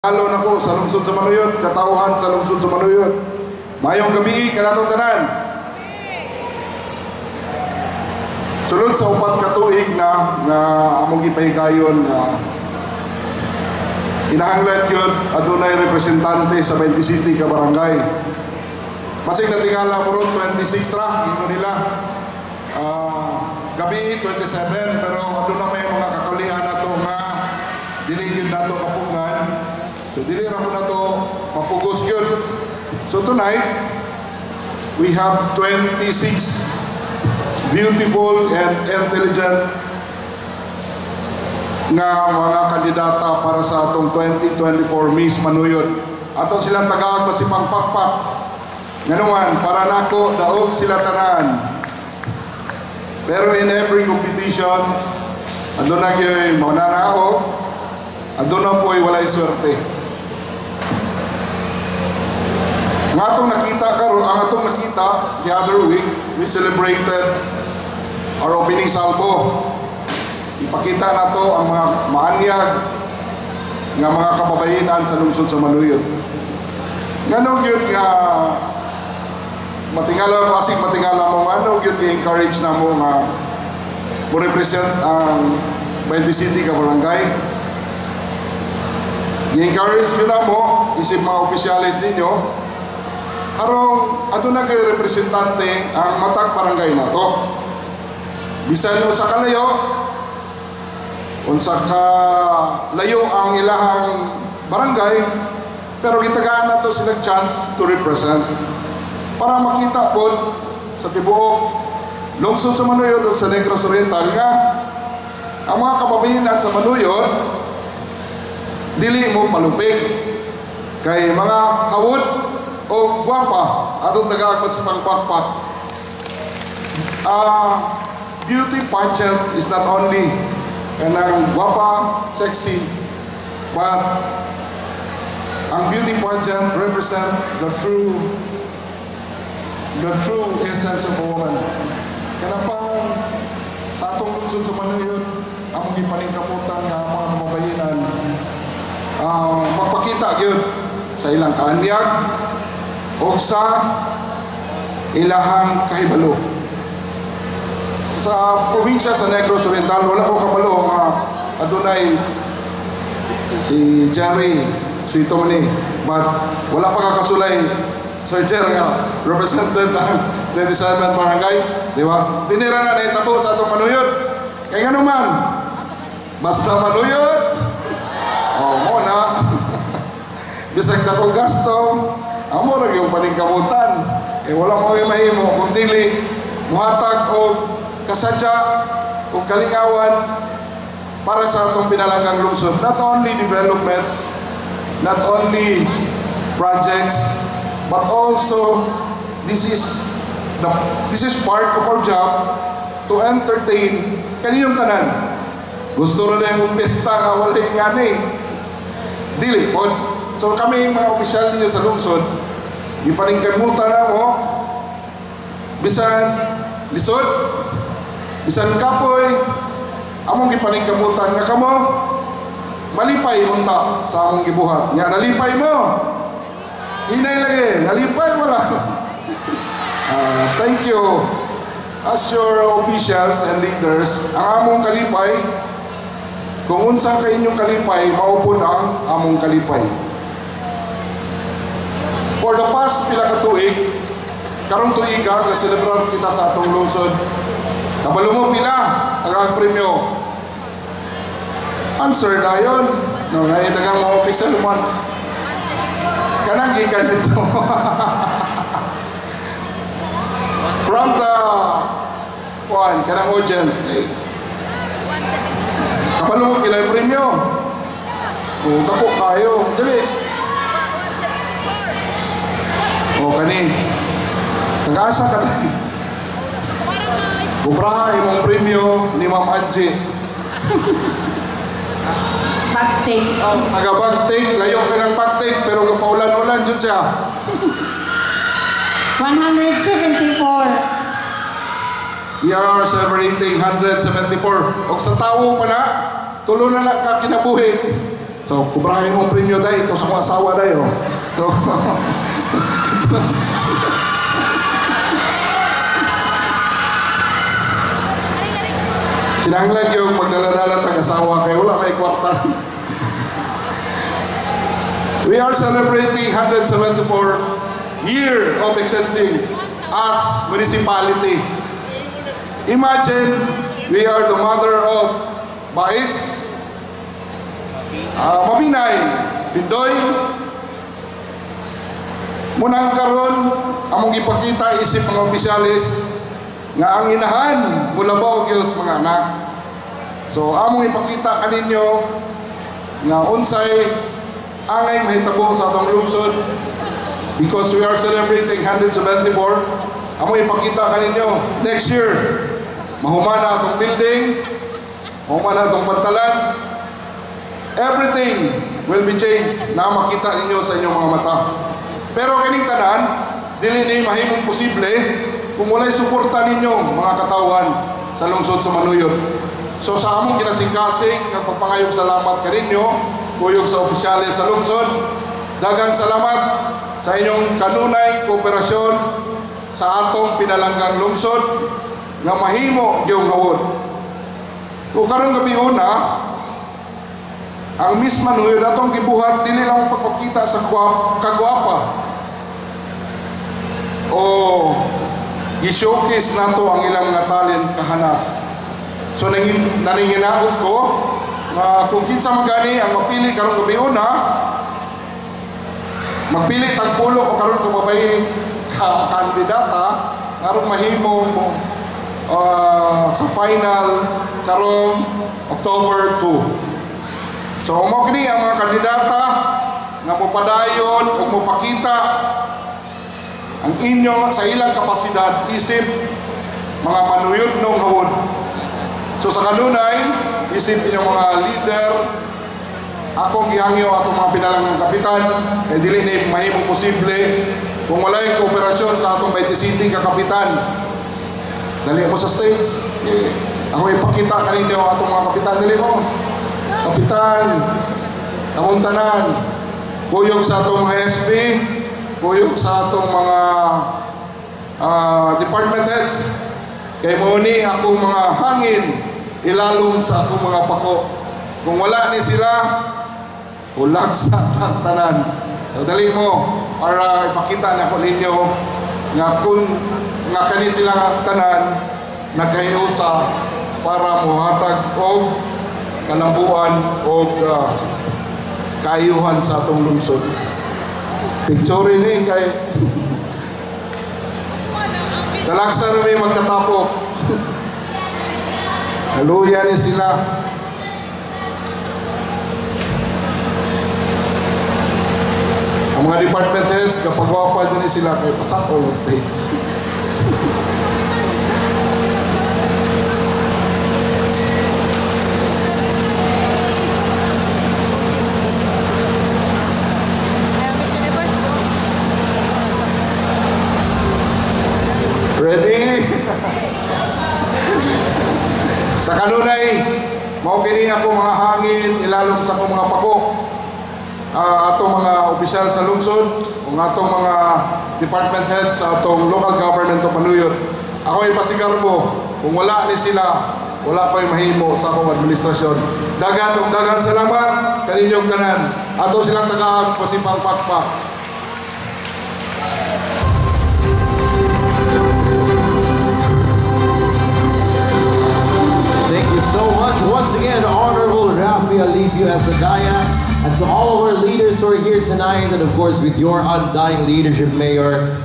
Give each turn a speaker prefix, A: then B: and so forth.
A: Halo na ko sa lungsod sa Manuyod, katauhan sa lungsod sa Manuyod. Mayong gabi kanatong tanan. Sulod sa upat ka tuig na among gipahigayon na kinahanglan gyud adunay representante sa 20 city ka barangay. Masig natingala mo ron 26 ra ingo nila. Gabi 27 pero aduna may mga kakaulian nato nga dili gyud nato kapungan. So dili ra ko na to mapugos gyud. So tonight we have 26 beautiful and intelligent nga mga kandidata para sa atong 2024 Miss Manuyod. Atong silang tagaag masipang pakpak. Nganuman para nako daog sila tanan. Pero in every competition aduna gyud maunanao, aduna po'y walay swerte. Ang atong nakita the other week, we celebrated our opening salvo. Ipakita na to ang mga maanyag nga mga kababayenan sa lungsod sa Manuyod. Ngano gyud nga matingala mo ngano gyud i-encourage na mo nga mo represent ang 20 city ka barangay. I-encourage nyo na mo isip mga opisyalis ninyo arong aduna kay representante ang matag barangay na to. Bisan mo sa kalayo, unsa ka layo ang ilahang barangay, pero gitagaan na to sila chance to represent para makita po sa tibuok lungsod sa Manuyod o sa Negros Oriental nga ang mga kababayenan sa Manuyod dili mo palupig kay mga hawod o gwapa atong tagaag masipang pakpak. Beauty pageant is not only kanang gwapa, sexy, but ang beauty pageant represent the true essence of a woman. Kanapang sa atong lungsod sa Manuyod among gipaningkamutan nga mga kababayenan magpakita gyud sa ilang kaanyag o sa ilahang kahibalo. Sa probinsya sa Negros Oriental wala ko kabalo nga adunay si Jerry Suito man but wala pa kakasulay Sir Jerry nga represented ang 27 barangay, di ba? Dinira na naitabo sa atong Manuyod. Kaya nga naman basta Manuyod mo na bisag na kong gasto amo ra yung paningkamutan wala mo mahimo kung dili muhatag og kasadya o kalingawan para sa atong pinalanggang lungsod. Not only developments, not only projects, but also this is part of our job to entertain kaniyong tanan. Gusto na yung pesta nga walay ngani dili po. So kami mga opisyal niyo sa lungsod ipaningkamutan na mo bisan lisod bisan kapoy among gipaningkamutan nga kamo malipay unta sa among gibuhat nya nalipay mo hinay lagi nalipay wala. Thank you as your officials and leaders. Ang among kalipay kung unsa ka inyong kalipay maupod ang among kalipay. For the past pila ka tuig karong tuiga nga celebrar kita sa atong lungsod kabalo mo pila ang premyo answer dayon no nga dagang mga opisyal man kanang gikan dito from the kanang audience kabalo mo pila yung premyo dako kayo dali kani nag-asa ka na kubraha imong premyo ni Ma'am Adji
B: Bagtik
A: bagtik layo ka ng bagtik pero kapaulan-ulan dyan siya
B: 174.
A: We are celebrating 174 o sa tao pa na tulo na lang ka kinabuhi So, kubrahin mong premyo dahil ito sa mga asawa dahil. So, kinahanglan yung magdala-dala tag-asawa kaya wala may kwarta. We are celebrating 174 year of existing as municipality. Imagine we are the mother of Bais, Mabinay, Bindoy. Munang karon among ipakita isip mga opisyalis nga ang inahan mula ba og Diyos mga anak. So among ipakita kaninyo nga unsay angay mahitabo sa atong lungsod because we are celebrating 174. Among ipakita kaninyo next year mahumana atong building, mahumana atong pantalan, everything will be changed na makita ninyo sa inyong mga mata. Pero kining tanan dili ni mahimong posible kung walay suporta ninyo mga katawan sa lungsod sa Manuyod. So sa among kinasingkasing nga pagpangayong salamat kaninyo kuyog sa opisyales sa lungsod, daghang salamat sa inyong kanunay kooperasyon sa atong pinalanggang lungsod nga mahimo gyud ngawod. Kung karong gabi una ang Miss Manuyod atong gibuhat dili lang pagpakita sa kagwapa o i-showcase nato ang ilang mga talent kahanas. So naninginaot ko na kung kinsa magani ang mapili karong gabi una, magpili tagpulo o karon kung babay ka kandidata karong mahimo mo sa final karong October 2. So mo kini ang mga kandidata nga mopadayon o mopakita ang inyo sa ilang kapasidad isip mga manuyod nung hawod. So sa kanunay isip inyong mga leader, akong gihangyo atong mga pinalangang kapitan kay dili ni mahimong posible kung walay kooperasyon sa atong 20 City ka kapitan. Dali mo sa stage, ako ipakita kaninyo atong mga kapitan. Dali mo kapitan, tamong tanan, kuyog sa atong mga SB, kuyog sa atong mga department heads, kay mo ni akong mga hangin ilalong sa akong mga pako. Kung wala ni sila, ulag sa tanan. So dali mo para ipakita na ko ninyo nga kung nga kani sila tanan nagkahiusa para mohatag og kalambuan o kaayuhan sa atong lungsod. Picture ni kay talaksa na may magkatapok. Haluya ni sila. Ang mga department heads kapag wapa din sila kay pasako ng stage. Ready? Sa kanunay, mao kini ako mga hangin ilalom sa akong mga pako. Atong mga opisyal sa lungsod, ang atong mga department heads sa atong local government of Manuyod. Ako ipasigar mo, kung wala ni sila, wala pa yung mahimo sa akong administrasyon. Dagan salamat kaninyong tanan. Ato silang tagaan pasipang pakpak.
C: So much. Once again, Honorable Rafi Alibio Asadaya, and to all of our leaders who are here tonight, and of course with your undying leadership, Mayor,